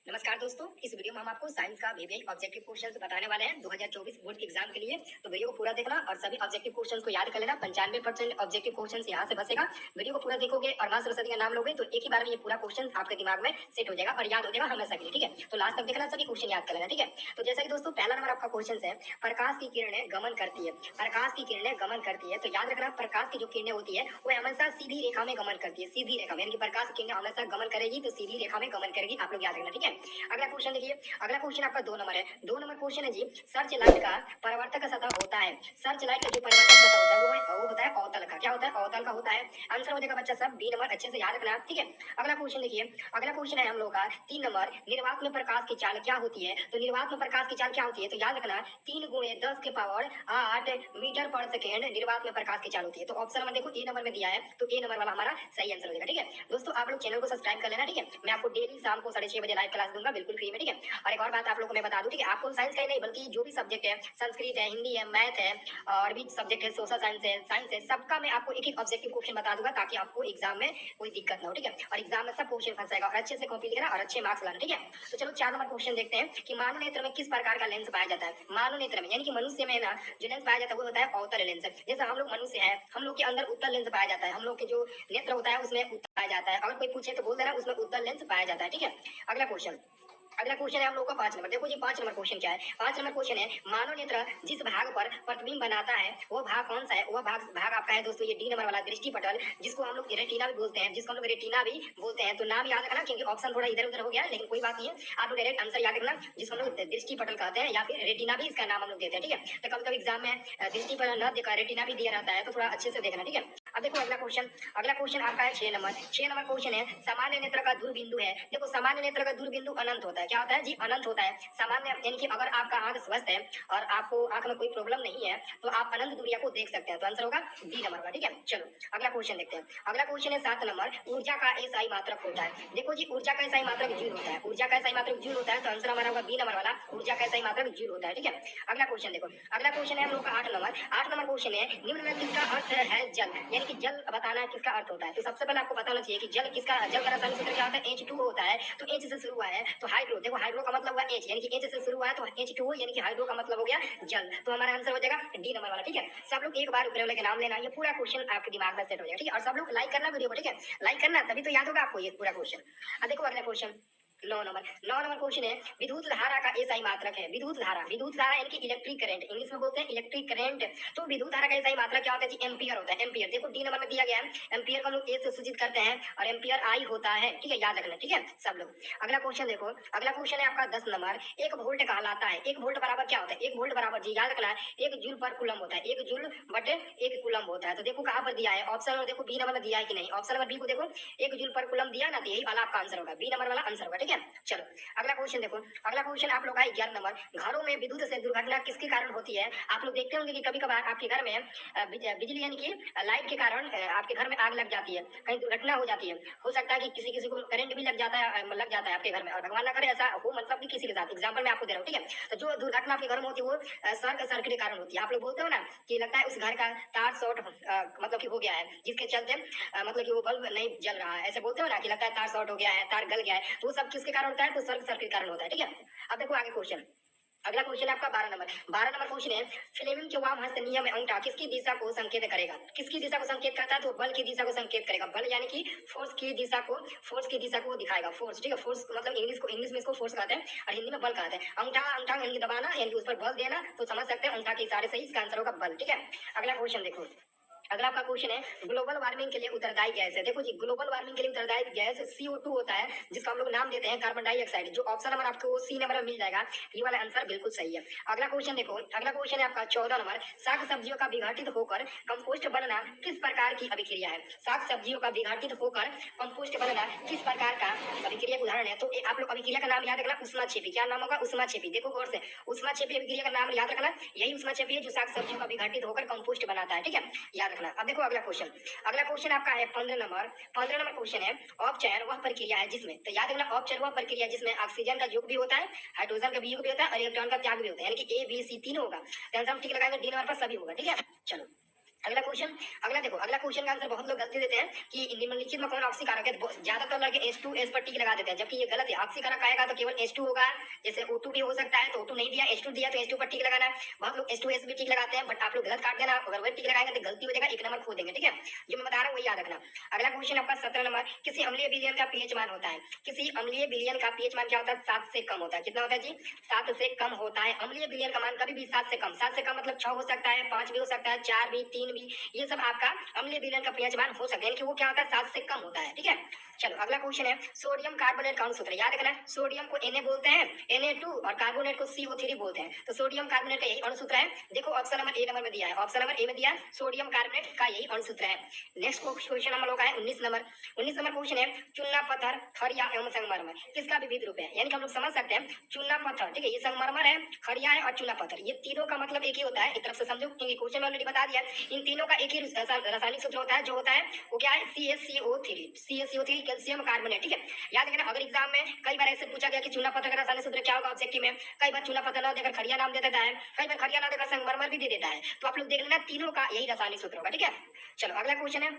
नमस्कार दोस्तों, इस वीडियो में हम आपको साइंस का वीवीआई ऑब्जेक्टिव क्वेश्चंस बताने वाले हैं 2024 बोर्ड के एग्जाम के लिए। तो वीडियो को पूरा देखना और सभी ऑब्जेक्टिव क्वेश्चंस को याद कर लेना। 95% ऑब्जेक्टिव क्वेश्चंस यहाँ से बसेगा। वीडियो को पूरा देखोगे और मां सरस्वती का नाम लोगे तो एक ही बार में ये पूरा क्वेश्चन आपके दिमाग में सेट हो जाएगा और याद हो जाएगा हमेशा के लिए। ठीक है, तो लास्ट तक देखना, सभी क्वेश्चन याद कर लेना। ठीक है, तो जैसा कि दोस्तों पहला नंबर आपका क्वेश्चन है, प्रकाश की किरणें गमन करती है। प्रकाश की किरणें गमन करती है, तो याद रखना प्रकाश की जो किरणें होती है वो हमेशा सीधी रेखा में गमन करती है। सीधी रेखा में, यानी कि प्रकाश की किरणें हमेशा गमन करेगी तो सीधी रेखा में गमन करेगी। आप लोग याद रखना। ठीक है, अगला क्वेश्चन देखिए। अगला क्वेश्चन आपका 2 नंबर है। 2 नंबर क्वेश्चन है जी, सर्च लाइट का परावर्तक सतह होता है। सर्च लाइट का जो परावर्तक सतह होता है वो होता है अवतल का। क्या होता है? अवतल का होता है। आंसर हो जाएगा बच्चा सब बी नंबर, अच्छे से याद रखना। ठीक है, अगला क्वेश्चन देखिए। अगला क्वेश्चन है हम लोग का 3 नंबर, निर्वात में प्रकाश की चाल क्या होती है? तो निर्वात में प्रकाश की चाल क्या होती है? तो याद रखना 3 गुणे 10 के पावर 8 मीटर पर सेकेंड निर्वात में प्रकाश की चाल होती है। तो ऑप्शन नंबर देखो ए नंबर में दिया है, तो ए नंबर वाला हमारा सही आंसर हो जाएगा। ठीक है दोस्तों, आप लोग चैनल को सब्सक्राइब कर लेना। ठीक है, मैं आपको डेली शाम को 6:30 बजे लाइव क्लास दूंगा, बिल्कुल फ्री में। ठीक है, और एक और बात आप लोग को मैं बता दूं, ठीक है, आपको साइंस का ही नहीं बल्कि जो भी सब्जेक्ट है, संस्कृत है, हिंदी है, मैथ है और भी सब्जेक्ट है, सोशल साइंस है, सबका मैं आपको एक एक ऑब्जेक्टिव क्वेश्चन बता दूंगा ताकि आपको एग्जाम में कोई दिक्कत ना हो। ठीक है, और एग्जाम में सब क्वेश्चन फंस जाएगा और अच्छे से कॉपी लिखना और अच्छे मार्क्स लाना। ठीक है, तो चलो 4 नंबर क्वेश्चन देखते हैं कि मानव नेत्र में किस प्रकार का लेंस पाया जाता है। मानव नेत्र में यानी कि मनुष्य में ना जो लेंस पाया जाता है वो होता है अवतल लेंस। जैसे हम लोग मनुष्य है, हम लोग के अंदर उत्तल लेंस पाया जाता है। हम लोग के जो नेत्र होता है उसमें उत्तल पाया जाता है। अगर कोई पूछे तो बोल देना उसमें उत्तल लेंस पाया जाता है। ठीक है, अगला क्वेश्चन। अगला क्वेश्चन है हम लोग का 5 नंबर। देखो जी 5 नंबर क्वेश्चन क्या है? 5 नंबर क्वेश्चन है, मानव नेत्र जिस भाग पर प्रतिबिंब बनाता है वो भाग कौन सा है? वो भाग आपका है दोस्तों ये डी नंबर वाला दृष्टि पटल, जिसको हम लोग रेटिना भी बोलते हैं, जिसको हम लोग रेटिना भी बोलते हैं। तो नाम याद रखना क्योंकि ऑप्शन थोड़ा इधर उधर हो गया है, लेकिन कोई बात नहीं है, आप लोग डायरेक्ट आंसर याद रखना, जिसको हम लोग दृष्टि पटल कहते हैं या फिर रेटिना भी इसका नाम हम लोग देते हैं। ठीक है, तो कभी कभी एग्जाम में दृष्टि पटल न देकर रेटिना भी दिया रहता है, तो थोड़ा अच्छे से देखना। ठीक है, अब देखो अगला क्वेश्चन। अगला क्वेश्चन आपका है 6 नंबर। 6 नंबर क्वेश्चन है, सामान्य नेत्र का दूर बिंदु है। देखो सामान्य नेत्र का दूर बिंदु अनंत होता है। क्या होता है जी? अनंत होता है। सामान्य यानी कि अगर आपका आंख स्वस्थ है और आपको आंख में कोई प्रॉब्लम नहीं है तो आप अनंत दूरिया को देख सकते हैं। तो आंसर होगा डी नंबर का। ठीक है, चलो अगला क्वेश्चन देखते हैं। अगला क्वेश्चन है 7 नंबर, ऊर्जा का एसआई मात्रक होता है। देखो जी ऊर्जा का एसआई मात्रक जूल होता है। ऊर्जा का एसआई मात्रक जूल होता है, तो आंसर हमारा होगा बी नंबर वाला, ऊर्जा का एसआई मात्रक जूल होता है। ठीक है, अगला क्वेश्चन देखो। अगला क्वेश्चन है हम लोग का 8 नंबर। 8 नंबर क्वेश्चन है, निम्न में किसका अर्थ है जल, यानी कि जल बताना है किसका अर्थ होता है। तो सबसे पहले आपको बताना चाहिए कि जल किसका, जल का रासायनिक सूत्र क्या होता है? H2 होता है। तो H से शुरू हुआ है तो हाइड्रो, देखो हाइड्रो का मतलब हुआ H, यानी कि H से शुरू हुआ है तो H2O यानी कि हाइड्रो का मतलब हो गया जल। तो हमारा आंसर हो जाएगा डी नंबर वाला। ठीक है, सब लोग एक बार ऊपर वाले के नाम लेना, ये पूरा क्वेश्चन आपके दिमाग में सेट हो जाएगा। ठीक है, और सब लोग लाइक करना वीडियो को। ठीक है, लाइक करना तभी तो याद होगा आपको ये पूरा क्वेश्चन। अब देखो अगला क्वेश्चन 9 नंबर क्वेश्चन है, विद्युत धारा का एसआई मात्रक है। विद्युत धारा यानी कि इलेक्ट्रिक करंट, इंग्लिश में बोलते हैं इलेक्ट्रिक करंट। तो विद्युत धारा का एसआई मात्रक क्या होता है जी? एम्पियर होता है। एम्पियर देखो डी नंबर में दिया गया है, एम्पियर को हम लोग ए से सूचित करते हैं और एम्पियर आई होता है। ठीक है, याद रखना। ठीक है सब लोग। अगला क्वेश्चन देखो। अगला क्वेश्चन है आपका 10 नंबर, 1 वोल्ट कहलाता है। 1 वोल्ट बराबर क्या होता है? 1 वोल्ट बराबर जी याद रखना 1 जूल पर कूलम होता है। 1 जूल बटे 1 कूलम होता है। तो देखो कहां पर दिया है, ऑप्शन में देखो बी नंबर में दिया है कि नहीं? ऑप्शन नंबर बी को देखो 1 जूल पर कूलम दिया ना, तो यही वाला आपका आंसर होगा, बी नंबर वाला आंसर होगा। ठीक है, चलो अगला क्वेश्चन देखो। अगला क्वेश्चन आप लोग का 11 नंबर, घरों में विद्युत से दुर्घटना किसके कारण होती है? आप लोग देखते होंगे कि कभी कभार आपके घर में बिजली यानी कि लाइट के कारण आपके घर में आग लग जाती है, कहीं दुर्घटना हो जाती है। हो सकता है कि किसी किसी को करंट भी लग जाता है आपके घर में, और भगवान ना करे ऐसा हो, मतलब कि किसी के साथ। एग्जाम्पल मैं आपको दे रहा हूँ। ठीक है, तो जो दुर्घटना आपके घर में होती है वो शॉर्ट सर्किट के कारण होती है। आप लोग बोलते हो ना कि लगता है उस घर का तार शॉर्ट मतलब कि हो गया है, जिसके चलते मतलब कि वो बल्ब नहीं जल रहा है, ऐसे बोलते हो ना कि लगता है तार शॉर्ट हो गया है, तार गल गया है। तो वो सब किसके कारण होता है? तो शॉर्ट सर्किट के कारण होता है। ठीक है, अब देखो आगे क्वेश्चन। अगला क्वेश्चन है आपका 12 नंबर। 12 नंबर क्वेश्चन है, फ्लेमिंग के वाम हस्त नियम में अंगूठा किसकी दिशा को संकेत करेगा? किसकी दिशा को संकेत करता है? तो बल की दिशा को संकेत करेगा। बल यानी कि फोर्स की दिशा को दिखाएगा। फोर्स, ठीक है, फोर्स मतलब इंग्लिश में इसको फोर्स कहते हैं और हिंदी में बल कहते हैं। अंगूठा अंगूठा यानी कि दबाना, यानी कि उस पर बल देना, तो समझ सकते हैं अंगूठा के इशारे से ही इसका आंसर होगा बल। ठीक है, अगला क्वेश्चन देखो। अगला आपका क्वेश्चन है, ग्लोबल वार्मिंग के लिए उत्तरदायी गैस है। देखो जी ग्लोबल वार्मिंग के लिए उत्तरदायी गैस CO2 होता है, जिसका हम लोग नाम देते हैं कार्बन डाइऑक्साइड। जो ऑप्शन नंबर आपको सी नंबर में मिल जाएगा, ये वाला आंसर बिल्कुल सही है। अगला क्वेश्चन देखो। अगला क्वेश्चन है आपका 14 नंबर, साग सब्जियों का विघटित होकर कंपोस्ट बनना किस प्रकार की अभिक्रिया है? साग सब्जियों का विघटित होकर कंपोस्ट बनना किस प्रकार का अभिक्रिया का उदाहरण है? तो आप लोग अभिक्रिया का नाम याद रखना, उष्माक्षेपी। क्या नाम होगा? उष्माक्षेपी। देखो गौर से, उष्माक्षेपी अभिक्रिया का नाम याद रखना, यही उष्माक्षेपी है जो साग सब्जियों का विघटित होकर कंपोस्ट बनाता है। ठीक है, याद रखना। अब देखो अगला क्वेश्चन। अगला क्वेश्चन आपका है 15 नंबर। 15 नंबर क्वेश्चन है, अपचयन वह प्रक्रिया है जिसमें, तो याद रखना अपचयन वह प्रक्रिया जिसमें ऑक्सीजन का योग भी होता है, हाइड्रोजन का वियोग भी होता है और इलेक्ट्रॉन का त्याग भी होता है, यानी कि A B C तीनों होगा। तो आंसर हम ठीक लगाएंगे, डी नंबर पर सभी होगा। ठीक है, चलो अगला क्वेश्चन का आंसर बहुत लोग गलती देते हैं कि निम्नलिखित में कौन ऑक्सीकारक है। ज्यादातर लड़के H2S पर टिक लगा देते हैं, जबकि ये गलत है। ऑक्सीकारक आएगा तो केवल H2 होगा, जैसे O2 भी हो सकता है, तो O2 नहीं दिया, H2 दिया तो H2 पर टिक लगाना है। बहुत लोग H2S भी टिक लगाते हैं, बट आप लोग गलत काट देना, अगर वही टिक लगाएंगे तो गलती हो जाएगा, एक नंबर खो देंगे, ठीक है। जो मैं बता रहा हूँ वही याद रखना। अगला क्वेश्चन आपका 17 नंबर, किसी अम्लीय विलयन का पीएच मान होता है। किसी अम्लीय विलयन का पीएच मान क्या होता है? 7 से कम होता है। कितना होता है जी? 7 से कम होता है। अम्लीय विलयन का मान कभी भी 7 से कम, 7 से कम मतलब 6 हो सकता है, 5 भी हो सकता है, 4 भी, 3 भी, ये सब आपका अम्लीय विलयन का पीएच मान हो सकता है, कि वो क्या होता है? 7 से कम होता है, ठीक है। चलो अगला क्वेश्चन है, सोडियम कार्बोनेट का अणु सूत्र याद रखना। सोडियम को Na बोलते हैं, Na2, और कार्बोनेट को CO3 बोलते हैं। तो सोडियम कार्बोनेट का यही अणु सूत्र है। देखो ऑप्शन नंबर ए नंबर में दिया है, ऑप्शन नंबर ए में दिया है, सोडियम कार्बोनेट का यही अणु सूत्र है। नेक्स्ट क्वेश्चन हम लोग का है 19 नंबर। 19 नंबर क्वेश्चन है, चूना पत्थर, खड़िया एवं संगमरमर किसका विविध रूप है? यानी कि हम लोग समझ सकते हैं चूना पत्थर, ठीक है, ये संगमरमर है, खड़िया है और चूना पत्थर, ये तीनों का मतलब एक ही होता है। एक तरफ से समझो, क्योंकि क्वेश्चन में ऑलरेडी बता दिया, इन तीनों का एक ही रासायनिक सूत्र होता है, जो होता है वो क्या है? CaCO3 कैल्शियम कार्बोनेट, ठीक है। याद रखना, अगर एग्जाम में कई बार ऐसे पूछा गया कि चूना पत्थर का रासायनिक सूत्र क्या होगा ऑब्जेक्टिव में, कई बार चूना पत्थर ना देकर खड़िया नाम दे देता है, कई बार खड़िया ना देकर संगमरमर भी दे देता है, तो आप लोग देख लेना तीनों का यही रासायनिक सूत्र होगा, ठीक है। चलो अगला क्वेश्चन है,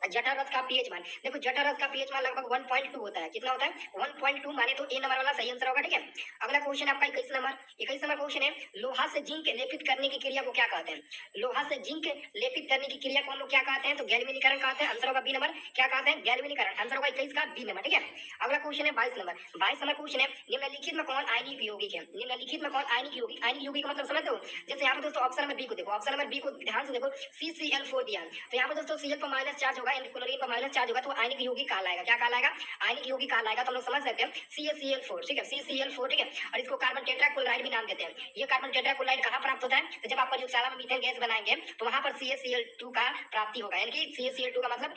जठररस का पीएच मान। देखो जठररस का पीएच मान लगभग 1.2 होता है। कितना होता है? 1.2, माने तो ए नंबर वाला सही आंसर होगा, ठीक है। अगला क्वेश्चन आपका 21 नंबर। 21 नंबर क्वेश्चन है, लोहा से जिंक लेपित करने की क्रिया को क्या कहते हैं? लोहा से जिंक लेपित करने की क्रिया को हम लोग क्या कहते हैं? तो गैल्वेनीकरण कहते हैं। आंसर होगा बी नंबर। क्या कहते हैं? गैल्वेनीकरण। आंसर होगा 21 का बी नंबर, ठीक है। अगला क्वेश्चन है 22 नंबर। 22 नंबर क्वेश्चन है, निम्नलिखित में कौन आयनिक यौगिक है? निम्नलिखित में कौन आयनिक यौगिक? आयनिक यौगिक का मतलब समझ लो, जैसे यहाँ पे दोस्तों ऑप्शन नंबर बी को देखो, ऑप्शन नंबर बी को ध्यान से देखो, CCl4 दिया, तो यहाँ पे दोस्तों Cl पर माइनस चार्ज होगा, क्लोरीन पर माइनस चार्ज होगा, तो आयनिक यौगिक कहलाएगा। क्या कहलाएगा? आयनिक यौगिक कहलाएगा। तो हम लोग समझ सकते हैं CaCl4, ठीक है, CCl4, ठीक है। और इसको कार्बन टेट्राक्लोराइड भी नाम देते हैं। ये कार्बन टेट्राक्लोराइड कहाँ प्राप्त होता है? तो जब आप प्रयोगशाला में मीथेन गैस बनाएंगे तो वहां पर CaCl2 का प्राप्ति होगा, यानी कि CaCl2 का मतलब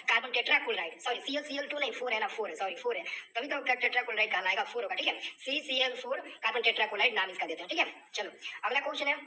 कार्बन टेट्राक्लोराइड, सॉरी CaCl2 नहीं, 4 है ना, 4 है, सॉरी 4 है, तभी तो टेट्राक्लोराइड कहलाएगा, 4 होगा, ठीक है। CCl4 कार्बन टेट्राक्लोराइड नाम इसका देते हैं, ठीक है। चलो अगला क्वेश्चन है,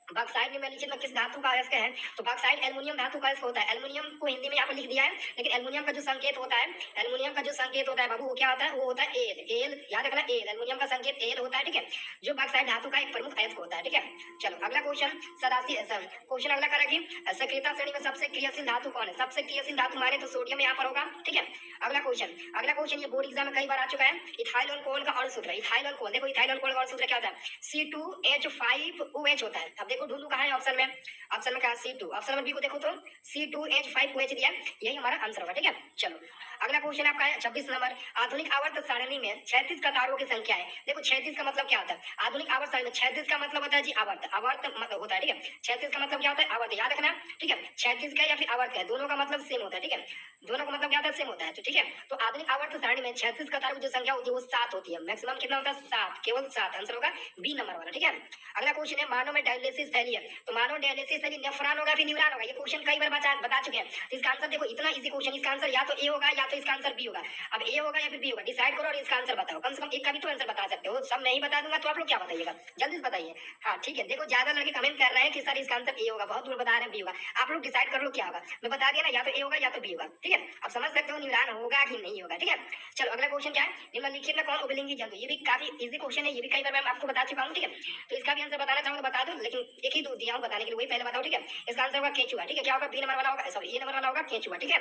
बॉक्साइट निम्नलिखित में किस धातु का अयस्क है? तो बॉक्साइट एल्युमिनियम धातु का अयस्क होता है। एल्युमिनियम को हिंदी में यहाँ पर लिख दिया है, लेकिन एल्युमिनियम का जो संकेत होता है, एल्युमिनियम का जो संकेत होता है बाबू, वो क्या होता है? वो होता है एल। याद रखना एल, एल्युमिनियम का संकेत एल होता है, ठीक है, जो बॉक्साइट धातु का एक प्रमुख अयस्क होता है, ठीक है। चलो अगला क्वेश्चन, क्वेश्चन अगला करा कि सक्रियता श्रेणी में सबसे क्रियाशील धातु कौन है? सबसे क्रियाशील धातु माने तो सोडियम यहाँ पर होगा, ठीक है। अगला क्वेश्चन ये बोर्ड एग्जाम में कई बार आ चुका है, इथाइल अल्कोहल का अणु सूत्र है। इथाइल अल्कोहल, देखो इथाइल अल्कोहल का अणु सूत्र क्या होता है? C2H5OH होता है। अब देखो ढूंढू कहाँ है ऑप्शन में, ऑप्शन में क्या? C2। ऑप्शन नंबर बी को देखो तो C2H5OH दिया, यही हमारा आंसर होगा, ठीक है। चलो अगला क्वेश्चन आपका है 26 नंबर। आधुनिक आवर्त सारणी में 36 कतारों की संख्या है। देखो 36 का मतलब क्या होता है? आधुनिक आवर्त सारणी में 36 का मतलब होता है जी आवर्त, आवर्त मतलब होता है, ठीक है। 36 का मतलब क्या होता है? आवर्त, याद रखना, ठीक है। 36 का या फिर आवर्त का, दोनों का मतलब सेम होता है, ठीक है, दोनों का मतलब क्या होता है? सेम होता है, तो ठीक है। तो आधुनिक आवर्त सारणी में 36 कतारों की जो संख्या होती है वो 7 होती है। मैक्सिमम कितना होता है? 7, केवल 7। आंसर होगा बी नंबर वाला, ठीक है। अगला क्वेश्चन है, मानव में डायलिसिस थैली है, तो मानव डायलिसिस थैली नेफ्रॉन होगा फिर न्यूरॉन होगा? ये क्वेश्चन कई बार बता चुके हैं, तो इसका आंसर देखो, इतना इजी क्वेश्चन, इसका आंसर या तो ए होगा या तो इसका आंसर बी होगा। अब ए होगा या फिर बी होगा, डिसाइड करो और इसका आंसर बताओ। कम से कम एक का भी तो आंसर बता सकते हो, सब नहीं बता दूंगा तो आप लोग क्या बताइएगा, जल्दी से बताइए। हाँ ठीक है, देखो ज्यादा लड़के कमेंट कर रहे हैं कि सर इसका आंसर ए होगा, बहुत दूर बता रहे हैं बी होगा। आप लोग डिसाइड कर लो क्या होगा, मैं बता दिया ना, या तो ए होगा या तो बी होगा, ठीक है। अब समझ सकते हो न्यूरॉन होगा कि नहीं होगा, ठीक है। चलो अगला क्वेश्चन क्या है, निम्नलिखित में कौन उभयलिंगी जंतु? ये भी काफी इजी क्वेश्चन है, ये भी कई बार मैं आपको बता चुका हूँ, ठीक है। तो इसका भी आंसर बताना चाहूंगा बता दो, लेकिन एक ही दो दिया हूँ बताने के लिए, वही पहले बताओ, ठीक है। इसका आंसर होगा केंचुआ, ठीक है। क्या होगा? बी नंबर वाला होगा, सॉरी ए नंबर वाला होगा केंचुआ, ठीक है।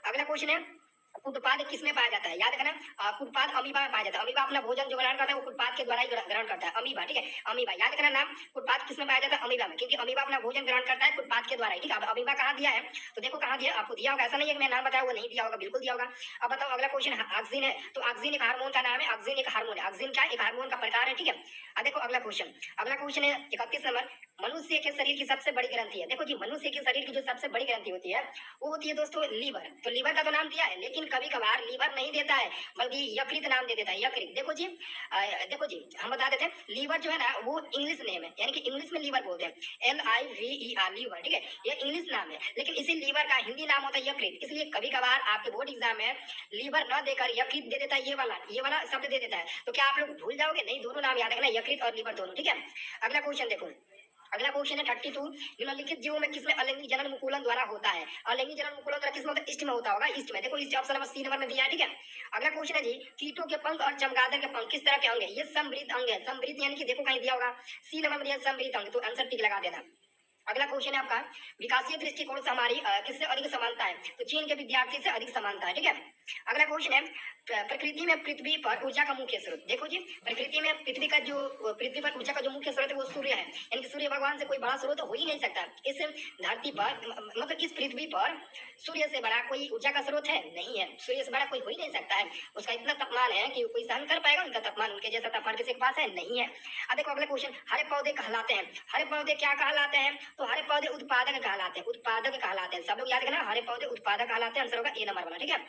अगला क्वेश्चन है, कुटपाद किसमें पाया जाता है? याद रखना, कुटपाद अमीबा में पाया जाता है। अमीबा अपना भोजन जो ग्रहण करता है वो कुटपाद के द्वारा ही ग्रहण करता है, अमीबा, ठीक है। अमीबा, याद रखना नाम, कुटपाद किसमें पाया जाता है? अमीबा में, क्योंकि अमीबा अपना भोजन ग्रहण करता है कुटपाद के द्वारा ही, ठीक है। अब अमीबा कहाँ दिया है तो देखो कहाँ दिया, आपको दिया होगा, ऐसा नहीं है कि मैं नाम बताया वो नहीं दिया होगा, बिल्कुल दिया होगा। अब बताओ अगला क्वेश्चन, ऑक्सीजन है, तो ऑक्सीजन एक हार्मोन का नाम है, ऑक्सीजन एक हार्मोन है, ऑक्सीजन क्या? एक हार्मोन का प्रकार है, ठीक है। अब देखो अगला क्वेश्चन है 31 नंबर, मनुष्य के शरीर की सबसे बड़ी ग्रंथि है। देखो जी, मनुष्य के शरीर की जो सबसे बड़ी ग्रंथि होती है वो होती है दोस्तों लीवर। तो लीवर का तो नाम दिया है, लेकिन कभी कभार लीवर नहीं देता है, बल्कि यकृत नाम दे देता है, यकृत। देखो जी हम बता देते हैं, लीवर जो है ना वो इंग्लिश नेम है, यानी कि इंग्लिश में लीवर बोलते हैं, LIVER, लीवर, ठीक है, ये इंग्लिश नाम है। लेकिन इसी लीवर का हिंदी नाम होता है यकृत, इसलिए कभी कभार आपके बोर्ड एग्जाम में लीवर न देकर यकृत दे देता है, ये वाला शब्द दे देता है। तो क्या आप लोग भूल जाओगे? नहीं, दोनों नाम याद रखना, यकृत और लीवर दोनों, ठीक है। अगला क्वेश्चन देखो, अगला क्वेश्चन है 32, निम्नलिखित जीवों में किसमें अलैंगिक जनन मुकुलन द्वारा होता है? अलैंगिक जनन मुकुलन द्वारा किसमें होता है? ईस्ट में होता होगा, ईस्ट में। देखो इस ऑप्शन नंबर सी नंबर में दिया है, ठीक है। अगला क्वेश्चन है जी, कीटों के पंख और चमगादड़ के पंख किस तरह के अंग है? ये समृद्ध अंग है, समृद्ध यानी कि देखो कहीं दिया होगा सी नंबर में दिया समृद्ध अंग, तो आंसर टिक लगा देना। अगला क्वेश्चन है आपका, विकासीय दृष्टिकोण से हमारी किससे अधिक समानता है? तो चीन के विद्यार्थी से अधिक समानता है। ठीक है, अगला क्वेश्चन है, प्रकृति में पृथ्वी पर ऊर्जा का मुख्य स्रोत। देखो जी, प्रकृति में पृथ्वी पर ऊर्जा का जो मुख्य स्रोत है वो सूर्य है, यानी कि सूर्य भगवान से कोई बड़ा स्रोत हो ही नहीं सकता। इस धरती पर मतलब इस पृथ्वी पर सूर्य से बड़ा कोई ऊर्जा का स्रोत है नहीं है, सूर्य से बड़ा कोई हो ही नहीं सकता है। उसका इतना तापमान है कि कोई सहन कर पाएगा उनका तापमान, उनके जैसा तापमान किसी के पास है नहीं है। अब देखो अगला क्वेश्चन, हरे पौधे कहलाते हैं, हरे पौधे क्या कहलाते हैं? तो हरे पौधे उत्पादक कहलाते हैं, उत्पादक कहलाते हैं। सब लोग याद रखना, हरे पौधे उत्पादक कहलाते हैं। आंसर होगा ए नंबर वाला। ठीक है,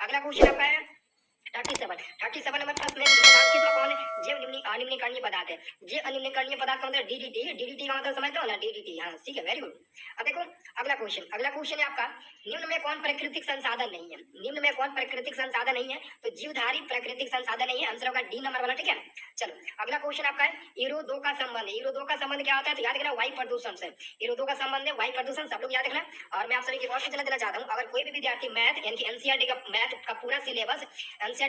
अगला क्वेश्चन आपका है 37 नंबर प्रश्न है, निम्नलिखित में कौन जैव अनिम्नकरणीय पदार्थ है? जे अनिम्नकरणीय पदार्थ का मतलब डीडीटी का मतलब समझते हो ना, डीडीटी। हाँ ठीक है, वेरी गुड। अब देखो अगला क्वेश्चन है आपका, निम्न में कौन प्राकृतिक संसाधन नहीं है? निम्न में कौन प्राकृतिक संसाधन नहीं है? तो जीवधारी प्राकृतिक संसाधन नहीं है। आंसर होगा डी नंबर वाला। ठीक है, चलो अगला क्वेश्चन आपका है, ईरो 2 का संबंध। ईरो 2 का संबंध क्या होता है? तो याद रखना वायु प्रदूषण से। ईरो 2 का संबंध है वायु प्रदूषण, सब लोग याद रखना। और मैं आप सभी की और सूचना देना चाहता हूँ, अगर कोई भी विद्यार्थी मैथ यानी कि एनसीईआरटी का मैथ का पूरा सिलेबस एनसीईआरटी